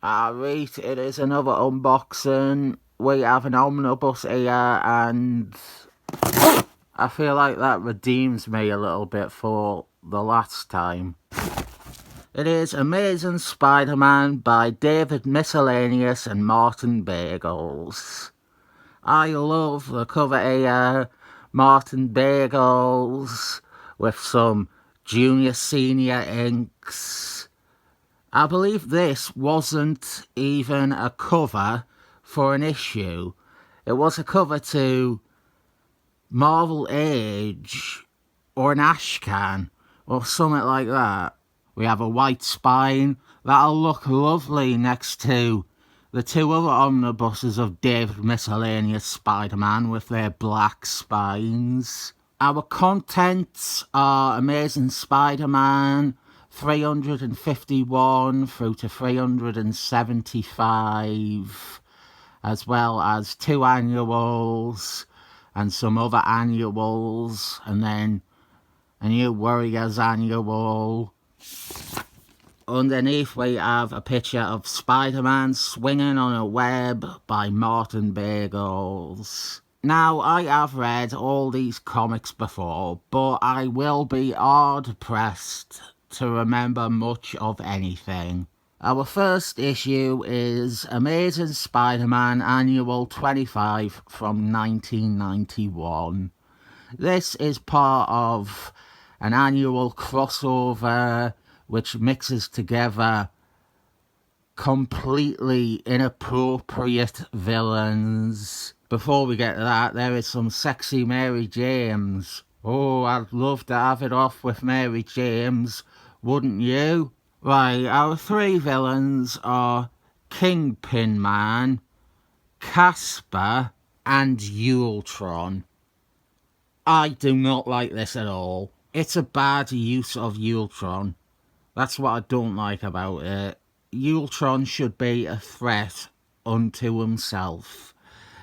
Right, it is another unboxing. We have an omnibus here, and I feel like that redeems me a little bit for the last time. It is Amazing Spider-Man by David Miscellaneous and Martin Bagels. I love the cover here, Martin Bagels, with some junior senior inks. I believe this wasn't even a cover for an issue. It was a cover to Marvel Age or an Ashcan or something like that. We have a white spine that'll look lovely next to the two other omnibuses of David Miscellaneous Spider-Man with their black spines. Our contents are Amazing Spider-Man 351 through to 375, as well as 2 annuals and some other annuals, and then a New Warriors annual. Underneath we have a picture of Spider-Man swinging on a web by Martin Bagels. Now, I have read all these comics before, but I will be hard-pressed to remember much of anything. Our first issue is Amazing Spider-Man Annual 25 from 1991. This is part of an annual crossover which mixes together completely inappropriate villains. Before we get to that, there is some sexy Mary James. Oh, I'd love to have it off with Mary James, wouldn't you? Right, our 3 villains are Kingpin Man, Casper, and Ultron. I do not like this at all. It's a bad use of Ultron. That's what I don't like about it. Ultron should be a threat unto himself.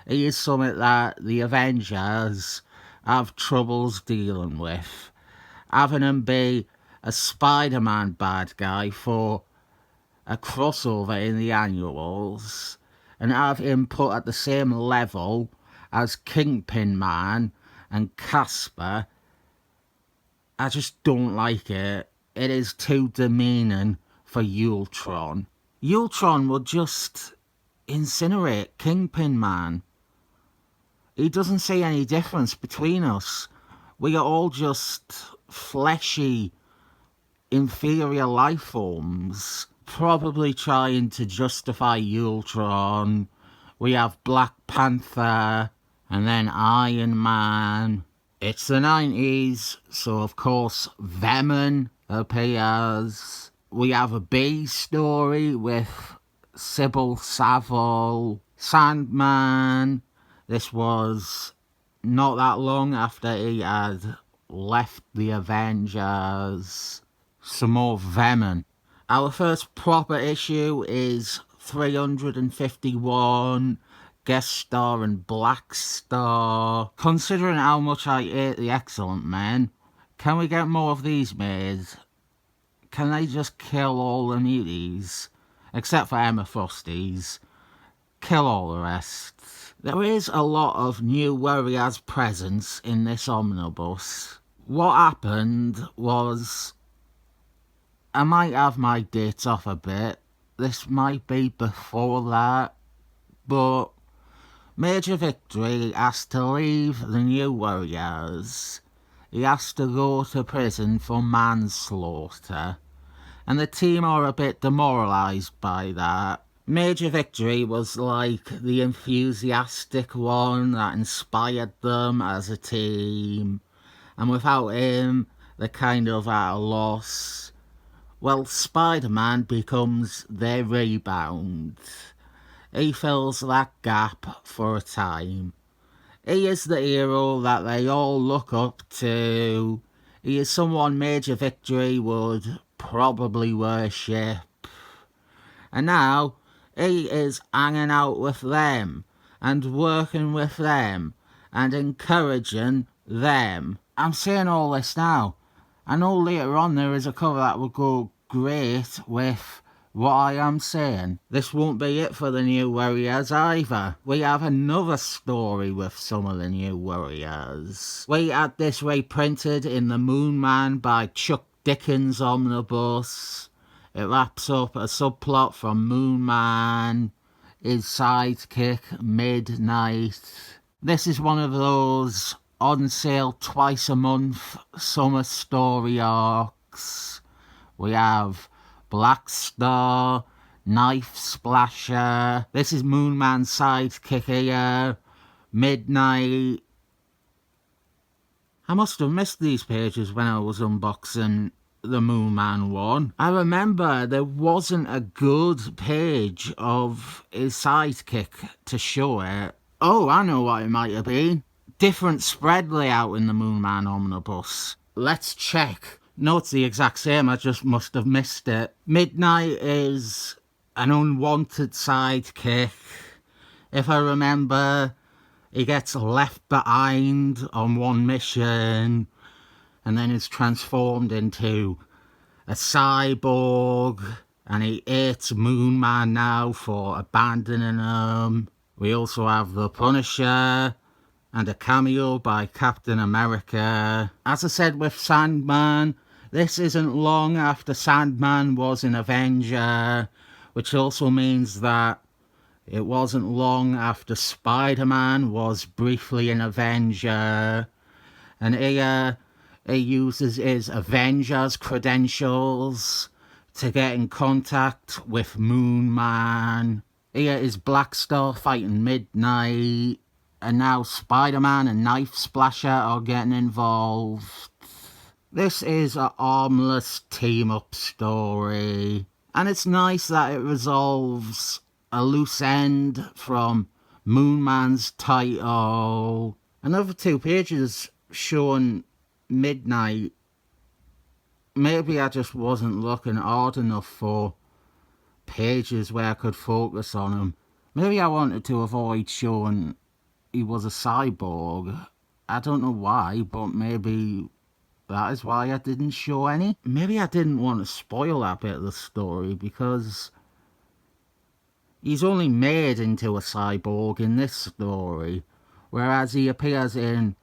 He is something that the Avengers have troubles dealing with. Having him be a Spider-Man bad guy for a crossover in the annuals and have him put at the same level as Kingpin Man and Casper, I just don't like it. It is too demeaning for Ultron. Ultron would just incinerate Kingpin Man. He doesn't see any difference between us. We are all just fleshy, inferior life forms, probably trying to justify Ultron. We have Black Panther, and then Iron Man. It's the 90s, so of course Venom appears. We have a B story with Sybil Savile, Sandman. This was not that long after he had left the Avengers. Some more Venom. Our first proper issue is 351, guest star and Black Star. Considering how much I hate the Excellent Men, can we get more of these made? Can they just kill all the muties? Except for Emma Frostys. Kill all the rest. There is a lot of New Warriors presence in this omnibus. What happened was, I might have my dates off a bit. This might be before that. But Major Victory has to leave the New Warriors. He has to go to prison for manslaughter. And the team are a bit demoralised by that. Major Victory was like the enthusiastic one that inspired them as a team. And without him, they're kind of at a loss. Well, Spider-Man becomes their rebound. He fills that gap for a time. He is the hero that they all look up to. He is someone Major Victory would probably worship. And now, he is hanging out with them, and working with them, and encouraging them. I'm saying all this now. I know later on there is a cover that would go great with what I am saying. This won't be it for the New Warriors either. We have another story with some of the New Warriors. We had this reprinted in the Moon Man by Chuck Dickens Omnibus. It wraps up a subplot from Moon Man, his sidekick, Midnight. This is one of those on sale twice a month summer story arcs. We have Black Star, Knife Splasher. This is Moon Man's sidekick here, Midnight. I must have missed these pages when I was unboxing the Moon Man one. I remember there wasn't a good page of his sidekick to show it. Oh, I know what it might have been. Different spread layout in the Moon Man Omnibus. Let's check. No, it's the exact same, I just must have missed it. Midnight is an unwanted sidekick. If I remember, he gets left behind on one mission and then is transformed into a cyborg, and he hates Moon Man now for abandoning him. We also have the Punisher and a cameo by Captain America. As I said with Sandman, this isn't long after Sandman was an Avenger, which also means that it wasn't long after Spider-Man was briefly an Avenger. And here, he uses his Avengers credentials to get in contact with Moon Man. Here is Black Star fighting Midnight. And now Spider-Man and Knife Splasher are getting involved. This is an armless team-up story. And it's nice that it resolves a loose end from Moon Man's title. Another 2 pages showing Midnight. Maybe I just wasn't looking hard enough for pages where I could focus on him. Maybe I wanted to avoid showing he was a cyborg. I don't know why, but maybe that is why I didn't show any. Maybe I didn't want to spoil that bit of the story because he's only made into a cyborg in this story, whereas he appears in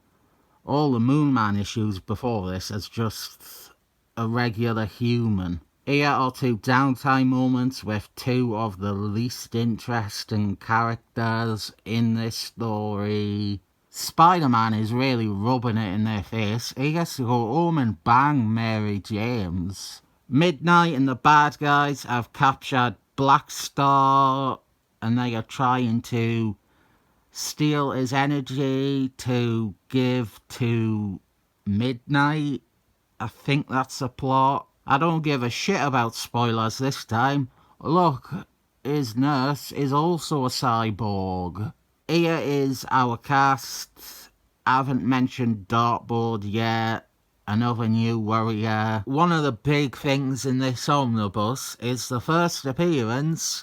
all the Moon Man issues before this as just a regular human. Here are 2 downtime moments with 2 of the least interesting characters in this story. Spider-Man is really rubbing it in their face. He gets to go home and bang Mary James. Midnight and the bad guys have captured Black Star, and they are trying to steal his energy to give to Midnight. I think that's the plot. I don't give a shit about spoilers this time. Look, his nurse is also a cyborg. Here is our cast. I haven't mentioned Dartboard yet. Another new warrior. One of the big things in this omnibus is the first appearance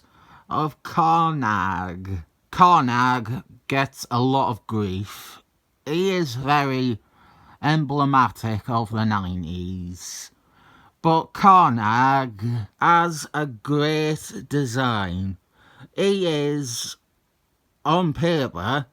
of Karnag. Karnag gets a lot of grief. He is very emblematic of the 90s. But Karnag has a great design. He is, on paper,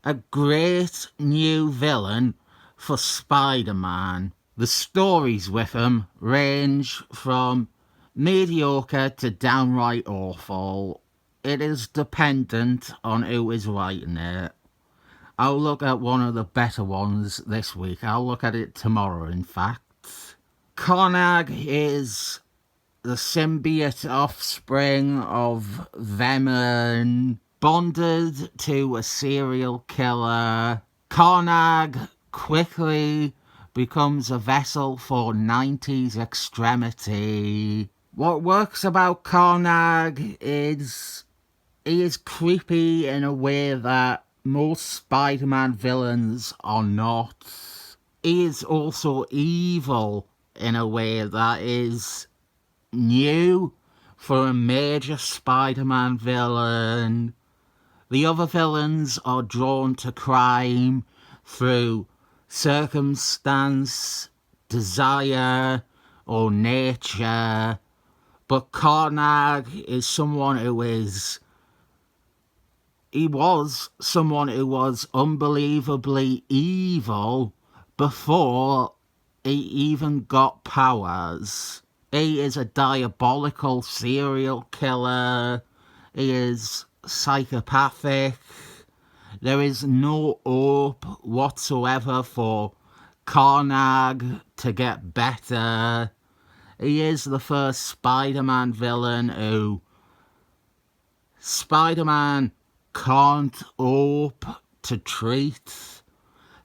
a great new villain for Spider-Man. The stories with him range from mediocre to downright awful. It is dependent on who is writing it. I'll look at one of the better ones this week. I'll look at it tomorrow, in fact. Karnag is the symbiote offspring of Venom, bonded to a serial killer. Karnag quickly becomes a vessel for 90s extremity. What works about Karnag is he is creepy in a way that most Spider-Man villains are not. He is also evil in a way that is new for a major Spider-Man villain. The other villains are drawn to crime through circumstance, desire, or nature. But Karnag is someone who is... He was someone who was unbelievably evil before he even got powers. He is a diabolical serial killer. He is psychopathic. There is no hope whatsoever for Karnag to get better. He is the first Spider-Man villain who Spider-Man can't hope to treat.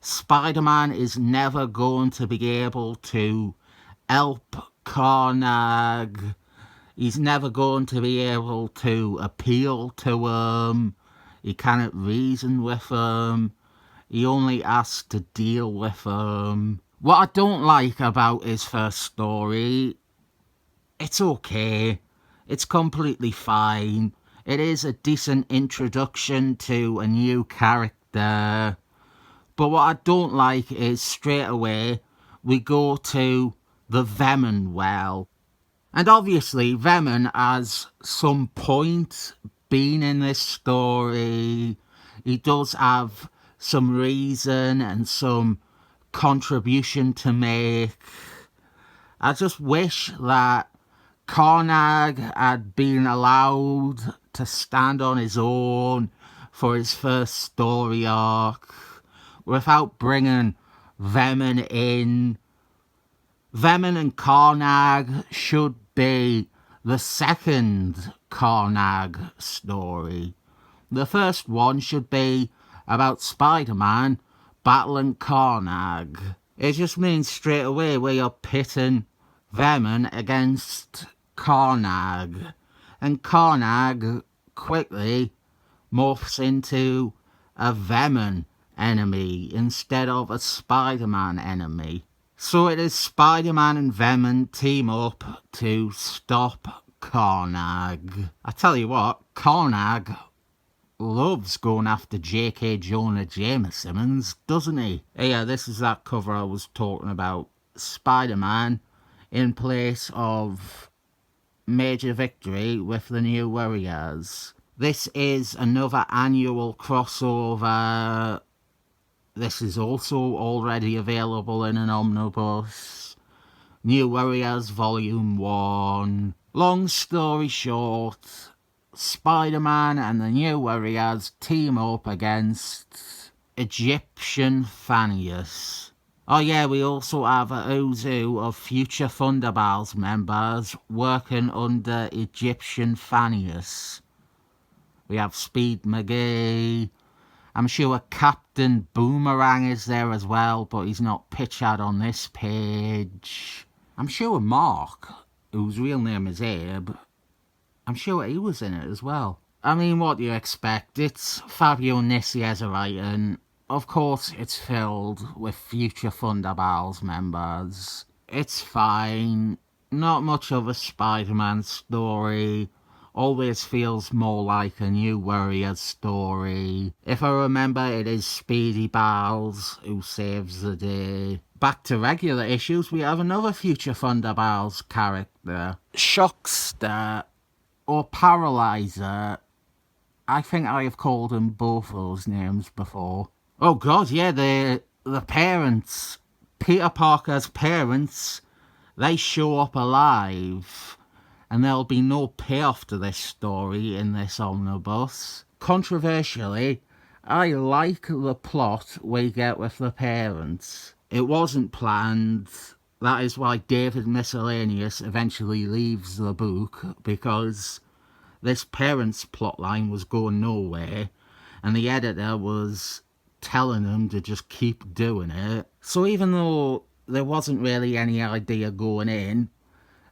Spider-Man is never going to be able to help Karnag. He's never going to be able to appeal to him. He cannot reason with him. He only has to deal with him. What I don't like about his first story, it's okay. It's completely fine. It is a decent introduction to a new character. But what I don't like is straight away we go to the Venom well. And obviously Venom has some point been in this story. He does have some reason and some contribution to make. I just wish that Karnag had been allowed to stand on his own for his first story arc without bringing Venom in. Venom and Karnag should be the second Karnag story. The first one should be about Spider-Man battling Karnag. It just means straight away we are pitting Venom against Karnag. And Karnag quickly morphs into a Venom enemy instead of a Spider-Man enemy. So it is Spider-Man and Venom team up to stop Karnag. I tell you what, Karnag loves going after J.K. Jonah Jameson, doesn't he? Yeah, this is that cover I was talking about. Spider-Man in place of Major Victory with the New Warriors. This is another annual crossover. This is also already available in an omnibus. New Warriors Volume 1. Long story short, Spider-Man and the New Warriors team up against Egyptian Thanius. Oh yeah, we also have a who's who of future Thunderbals members working under Egyptian Thanius. We have Speed McGee. I'm sure Captain Boomerang is there as well, but he's not pictured on this page. I'm sure Mark, whose real name is Abe, I'm sure he was in it as well. I mean, what do you expect? It's Fabio Nicieza writing. Of course, it's filled with future Thunderbals members. It's fine. Not much of a Spider-Man story. Always feels more like a New Warriors story. If I remember, it is Speedy Bowles who saves the day. Back to regular issues, we have another future Thunderbals character. Shockster, or Paralyzer. I think I have called him both those names before. Oh god, yeah, the parents, Peter Parker's parents, they show up alive. And there'll be no payoff to this story in this omnibus. Controversially, I like the plot we get with the parents. It wasn't planned. That is why David Miscellaneous eventually leaves the book, because this parents' plotline was going nowhere, and the editor was telling him to just keep doing it. So even though there wasn't really any idea going in,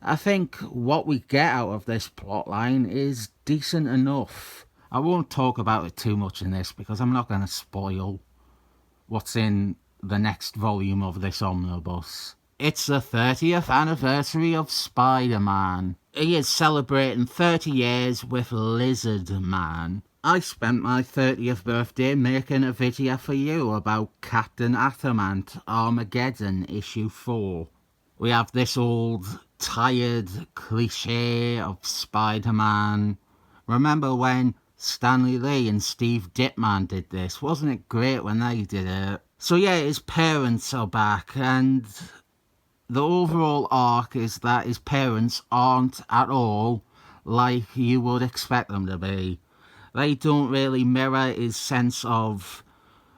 I think what we get out of this plotline is decent enough. I won't talk about it too much in this because I'm not going to spoil what's in the next volume of this omnibus. It's the 30th anniversary of Spider-Man. He is celebrating 30 years with Lizard Man. I spent my 30th birthday making a video for you about Captain Atamant Armageddon issue 4. We have this old tired cliche of Spider-Man. Remember when Stanley Lee and Steve Dittman did this? Wasn't it great when they did it? So yeah, his parents are back, and the overall arc is that his parents aren't at all like you would expect them to be. They don't really mirror his sense of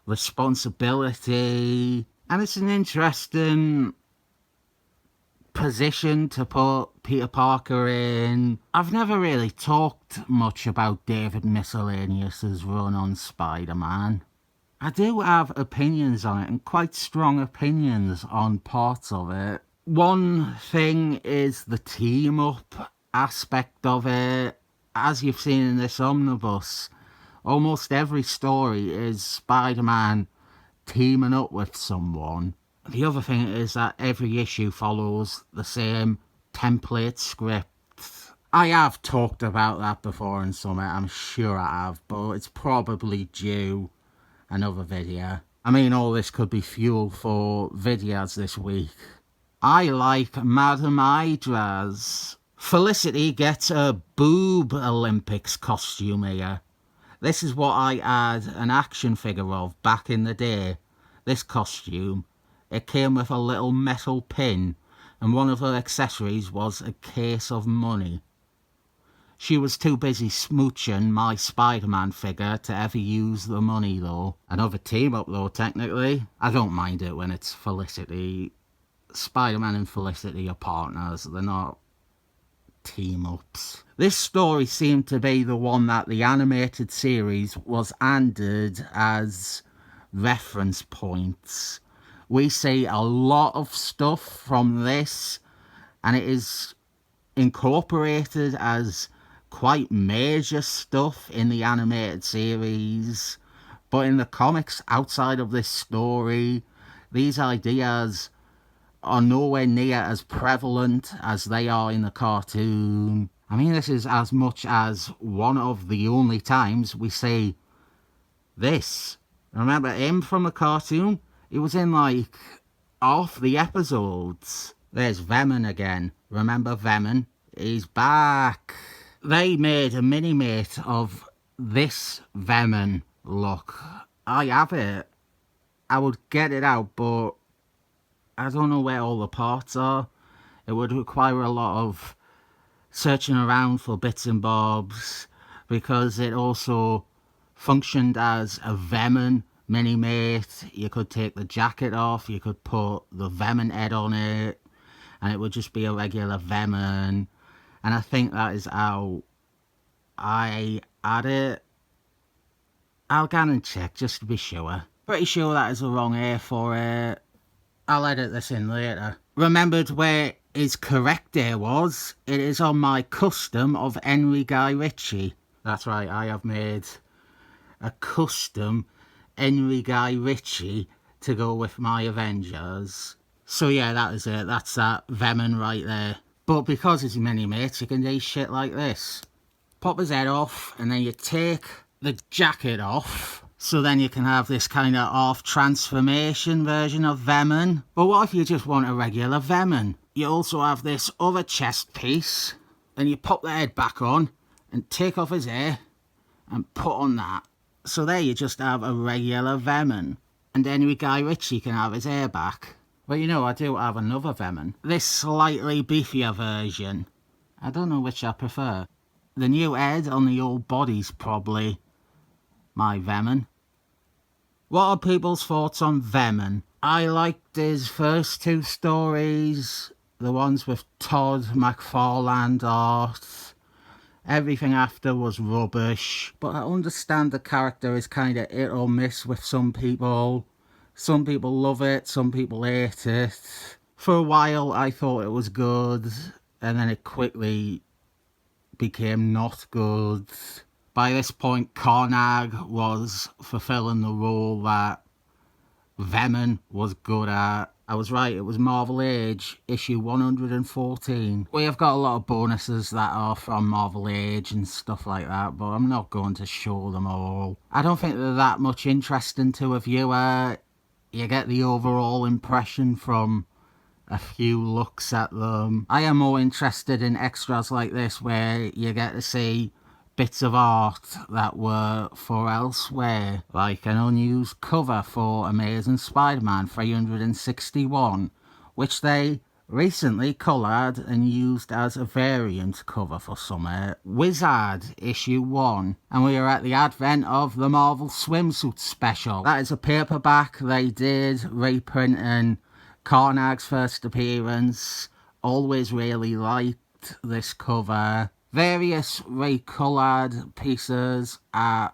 responsibility, and it's an interesting position to put Peter Parker in. I've never really talked much about David Michelinie's run on Spider-Man. I do have opinions on it, and quite strong opinions on parts of it. One thing is the team-up aspect of it. As you've seen in this omnibus, almost every story is Spider-Man teaming up with someone. The other thing is that every issue follows the same template script. I have talked about that before in some, I'm sure I have, but it's probably due another video. I mean, all this could be fuel for videos this week. I like Madame Hydra's. Felicity gets a boob Olympics costume here. This is what I had an action figure of back in the day. This costume. It came with a little metal pin, and one of her accessories was a case of money. She was too busy smooching my Spider-Man figure to ever use the money, though. Another team-up, though, technically. I don't mind it when it's Felicity. Spider-Man and Felicity are partners. They're not team-ups. This story seemed to be the one that the animated series was handed as reference points. We see a lot of stuff from this, and it is incorporated as quite major stuff in the animated series. But in the comics outside of this story, these ideas are nowhere near as prevalent as they are in the cartoon. I mean, this is as much as one of the only times we see this. Remember him from the cartoon? He was in like half the episodes. There's Venom again. Remember Venom? He's back. They made a mini-mate of this Venom look. I have it. I would get it out, but I don't know where all the parts are. It would require a lot of searching around for bits and bobs, because it also functioned as a Venom mini-mate. You could take the jacket off, you could put the Venom head on it, and it would just be a regular Venom. And I think that is how I had it. I'll go and check just to be sure. Pretty sure that is the wrong hair for it. I'll edit this in later. Remembered where his correct hair was. It is on my custom of Henry Guy Ritchie. That's right, I have made a custom Henry Guy Ritchie to go with my Avengers. So yeah, that is it. That's that Venom right there. But because it's mini-mates, you can do shit like this. Pop his head off, and then you take the jacket off. So then you can have this kind of half-transformation version of Venom. But what if you just want a regular Venom? You also have this other chest piece. Then you pop the head back on, and take off his hair, and put on that. So there you just have a regular Venom. And Henry Guy Ritchie can have his hair back. But you know, I do have another Venom. This slightly beefier version. I don't know which I prefer. The new head on the old body's probably my Venom. What are people's thoughts on Venom? I liked his first two stories. The ones with Todd McFarlane art. Everything after was rubbish. But I understand the character is kind of hit or miss with some people. Some people love it, some people hate it. For a while I thought it was good, and then it quickly became not good. By this point, Carnage was fulfilling the role that Venom was good at. I was right, it was Marvel Age, issue 114. We have got a lot of bonuses that are from Marvel Age and stuff like that, but I'm not going to show them all. I don't think they're that much interesting to a viewer. You get the overall impression from a few looks at them. I am more interested in extras like this where you get to see bits of art that were for elsewhere, like an unused cover for Amazing Spider-Man 361, which they recently coloured and used as a variant cover for summer. Wizard issue 1, and we are at the advent of the Marvel Swimsuit Special. That is a paperback they did, reprinting Carnag's first appearance. Always really liked this cover. Various recoloured pieces at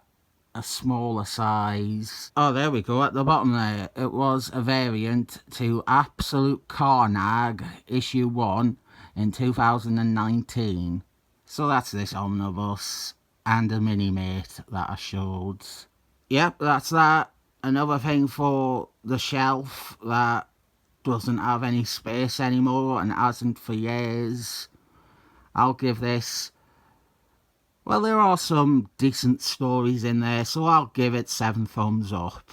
a smaller size. Oh, there we go, at the bottom there. It was a variant to Absolute Carnage issue 1 in 2019. So that's this omnibus and a mini-mate that I showed. Yep, that's that. Another thing for the shelf that doesn't have any space anymore and hasn't for years. I'll give this, well, there are some decent stories in there, so I'll give it 7 thumbs up.